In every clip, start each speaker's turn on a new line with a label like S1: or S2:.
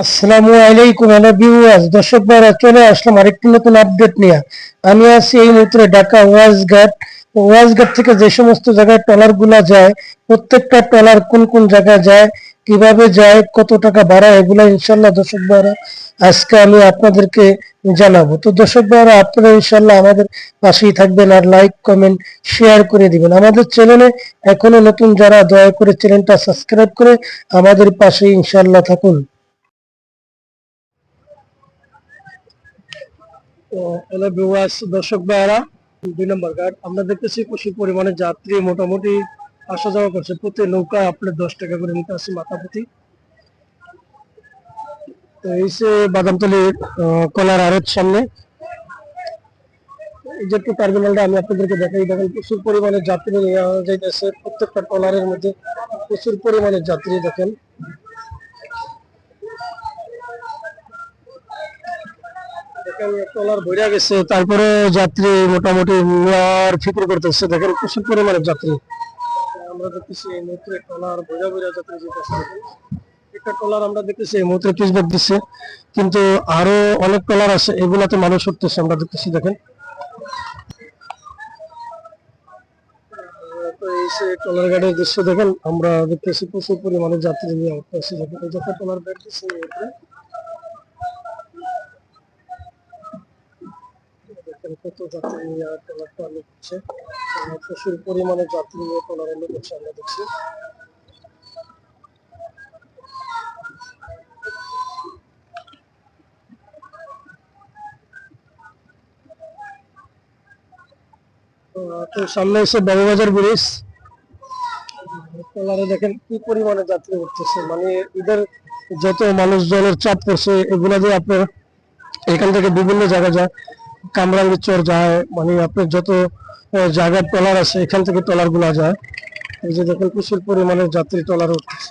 S1: আসসালামু আলাইকুম hello viewers, দর্শক ভাইরা চলে আসলাম আরেকটি নতুন আপডেট নিয়ে। আমি আছি এই মুহূর্তে ঢাকা ওয়াজঘাট থেকে যে সমস্ত জায়গায় ট্রলার গুলা যায়, প্রত্যেকটা ট্রলার কোন কোন জায়গায় যায়, কিভাবে যায়, কত টাকা ভাড়া, এগুলা ইনশাল্লাহ দর্শক ভাইরা আজকে আমি আপনাদেরকে জানাবো। তো দর্শক ভাইরা আপনারা ইনশাল্লাহ আমাদের পাশেই থাকবেন আর লাইক কমেন্ট শেয়ার করে দিবেন। আমাদের চ্যানেলে এখনো নতুন যারা, দয়া করে চ্যানেলটা সাবস্ক্রাইব করে আমাদের পাশে ইনশাল্লাহ থাকুন। তো হ্যালো ভিউয়ার্স, দর্শক ভাইয়ারা, 2 নম্বর ঘাট আমরা দেখতেছি প্রচুর পরিমাণে যাত্রী মোটামুটি আসা যাওয়া করছে। প্রতি নৌকায় আপনার 10 টাকা করে নিতে আসছে মাথা প্রতি। তো এই যে বাদামতলির কলার আড়ত সামনে এই যে একটু টার্মিনালটা আমি আপনাদেরকে দেখাই। দেখেন প্রচুর পরিমাণে যাত্রী নিয়ে যাইতেছে, প্রত্যেকটা ট্রলারের মধ্যে প্রচুর পরিমাণে যাত্রী। দেখেন দেখেন ট্রলার ভরে গেছে, তারপরে যাত্রী মোটামুটি নেওয়ার ফিক্র করতেছে। দেখেন প্রচুর পরিমাণে যাত্রী আমরা দেখতেছি এই মুহূর্তে ট্রলার ভরে ভরে যাত্রী যেতেছে। একটা ট্রলার আমরা দেখতেছি এই মুহূর্তে পিছবাক দিচ্ছে, কিন্তু আরো অনেক ট্রলার আছে, এগুলাতে মানুষ উঠতেছে আমরা দেখতেছি। দেখেন তো এই যে ট্রলার গাড়ির দৃশ্য দেখেন, আমরা দেখতেছি প্রচুর পরিমাণে যাত্রী নিয়ে উঠতেছে। দেখেন এই যে একটা ট্রলার বের দিচ্ছে এই মুহূর্তে। দেখেন কত যাত্রী নিয়ে ট্রলারটা লোক হচ্ছে, প্রচুর পরিমাণে যাত্রী নিয়ে ট্রলারের লোক হচ্ছে আমরা দেখছি। তো সামনে এসে বাবুবাজার ব্রিজ, ট্রলারে দেখেন কি পরিমাণে যাত্রী উঠতেছে। মানে এদের যত মানুষজনের চাপ পড়ছে, এগুলা দিয়ে আপনার এখান থেকে বিভিন্ন জায়গায় যায়, কামরাঙ্গীরচর যায়, মানে আপনার যত জায়গার ট্রলার আছে এখান থেকে ট্রলার গুলা যায়। এই যে দেখেন প্রচুর পরিমাণে যাত্রী ট্রলার উঠতেছে।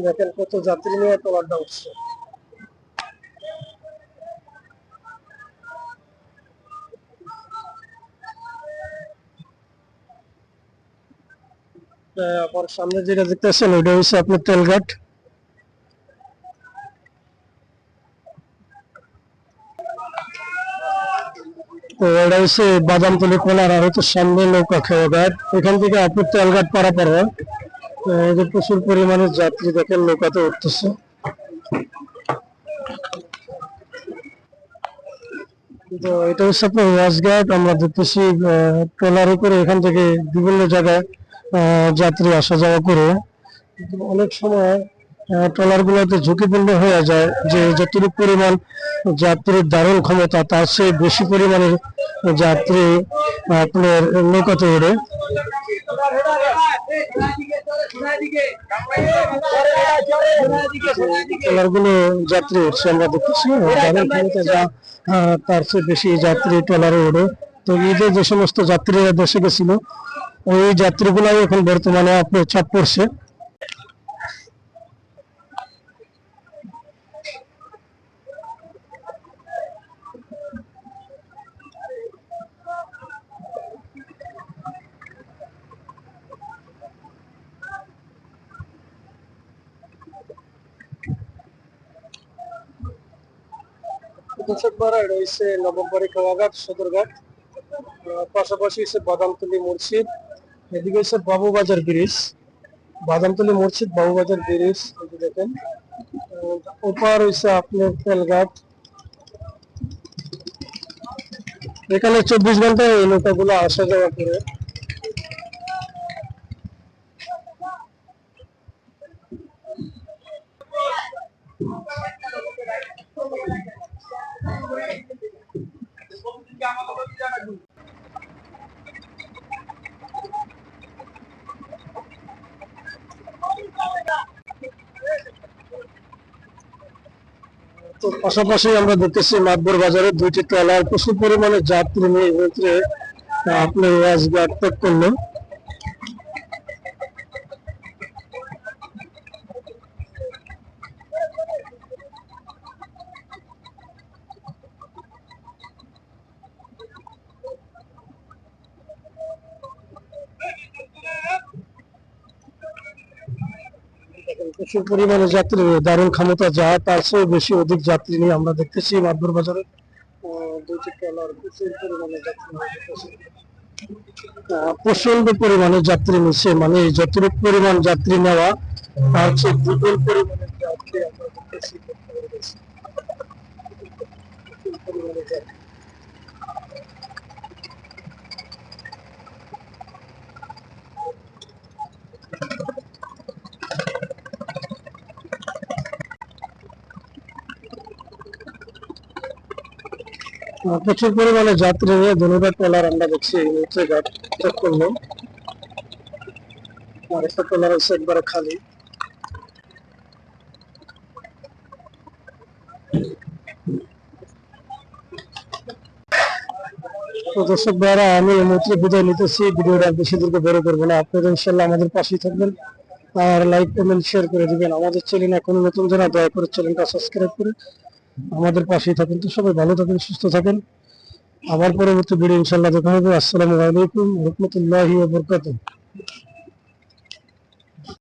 S1: দেখেন কত যাত্রী নিয়ে ট্রলারটা উঠছে। আবার সামনে যেটা দেখতেছেন ওইটা হচ্ছে আপনার তেলঘাট। তো এটা হচ্ছে বাদামতলি কোলার আর হচ্ছে সামনে নৌকা খেয়া ঘাট। এখান থেকে আপনার তেলঘাট পারাপার হয়। এই যে প্রচুর পরিমাণে যাত্রী দেখেন নৌকাতে উঠতেছে। তো এটা হচ্ছে আপনার ওয়াজঘাট। আমরা দেখতেছি ট্রলারে করে এখান থেকে বিভিন্ন জায়গায় যাত্রী আসা যাওয়া করে। কিন্তু অনেক সময় ট্রলার গুলোতে ঝুঁকিপূর্ণ হয়ে যায়, যে যতটুকু পরিমাণ যাত্রীর ধারণ ক্ষমতা তার চেয়ে বেশি পরিমাণে যাত্রী আপনার নৌকাতে ওঠে। ট্রলার গুলো যাত্রী উঠছে আমরা দেখতেছি, ধারণ ক্ষমতা যা তার চেয়ে বেশি যাত্রী ট্রলারে ওঠে। তো ঈদে যে সমস্ত যাত্রীরা দেশে গেছিল, ওই যাত্রীগুলাই এখন বর্তমানে আপনার চাপ পড়ছে। দর্শকরা এটা হচ্ছে নবমবাড়ি খেওয়াঘাট সদরঘাট, পাশাপাশি হচ্ছে বাদামতলি মসজিদ, এদিকে হচ্ছে বাবুবাজার ব্রিজ। বাদামতলি মসজিদ, বাবুবাজার ব্রিজ দেখেন। ওপার হচ্ছে আপনার তেলঘাট। এখানে 24 ঘন্টায় এই নৌকাগুলো আসা যাওয়া করে। তো পাশাপাশি আমরা দেখতেছি মাতবর বাজারে দুইটি ট্রলার প্রচুর পরিমাণে যাত্রী নিয়ে এই মুহূর্তে আপনার ওয়াজঘাট ত্যাগ করলো। প্রচুর পরিমাণে যাত্রী, দারুণ ক্ষমতা যা তার চেয়ে বেশি অধিক যাত্রী নিয়ে আমরা দেখতেছি মাতবর বাজারে দুইটি ট্রলার প্রচুর পরিমাণে যাত্রী নিয়ে দেখতেছি। প্রচন্ড পরিমাণে যাত্রী নিচ্ছে, মানে যতটুকু পরিমাণ যাত্রী নেওয়া তার চেয়ে দ্বিগুণ পরিমাণের যাত্রী আমরা দেখতেছি। প্রচুর পরিমাণে যাত্রী। প্রচুর পরিমাণে যাত্রী নিয়ে ধনুটা ট্রলার আমরা দেখছি এই মুহূর্তে ঘাট ত্যাগ করলো। আর একটা ট্রলার হচ্ছে একবারে খালি। তো দর্শক ভাইরা, আমি এই মুহূর্তে বিদায় নিতেছি। ভিডিওটা বেশি দূরকে বড় করবো না। আপনারা ইনশাল্লাহ আমাদের পাশেই থাকবেন আর লাইক কমেন্ট শেয়ার করে দিবেন। আমাদের চ্যানেল এখন নতুন যারা, দয়া করে চ্যানেলটা সাবস্ক্রাইব করে আমাদের পাশেই থাকেন। তো সবাই ভালো থাকেন, সুস্থ থাকেন। আবার পরবর্তী ভিডিও ইনশাল্লাহ দেখা হবে। আসসালামু আলাইকুম ওয়া রাহমাতুল্লাহি ওয়া বারাকাতুহু।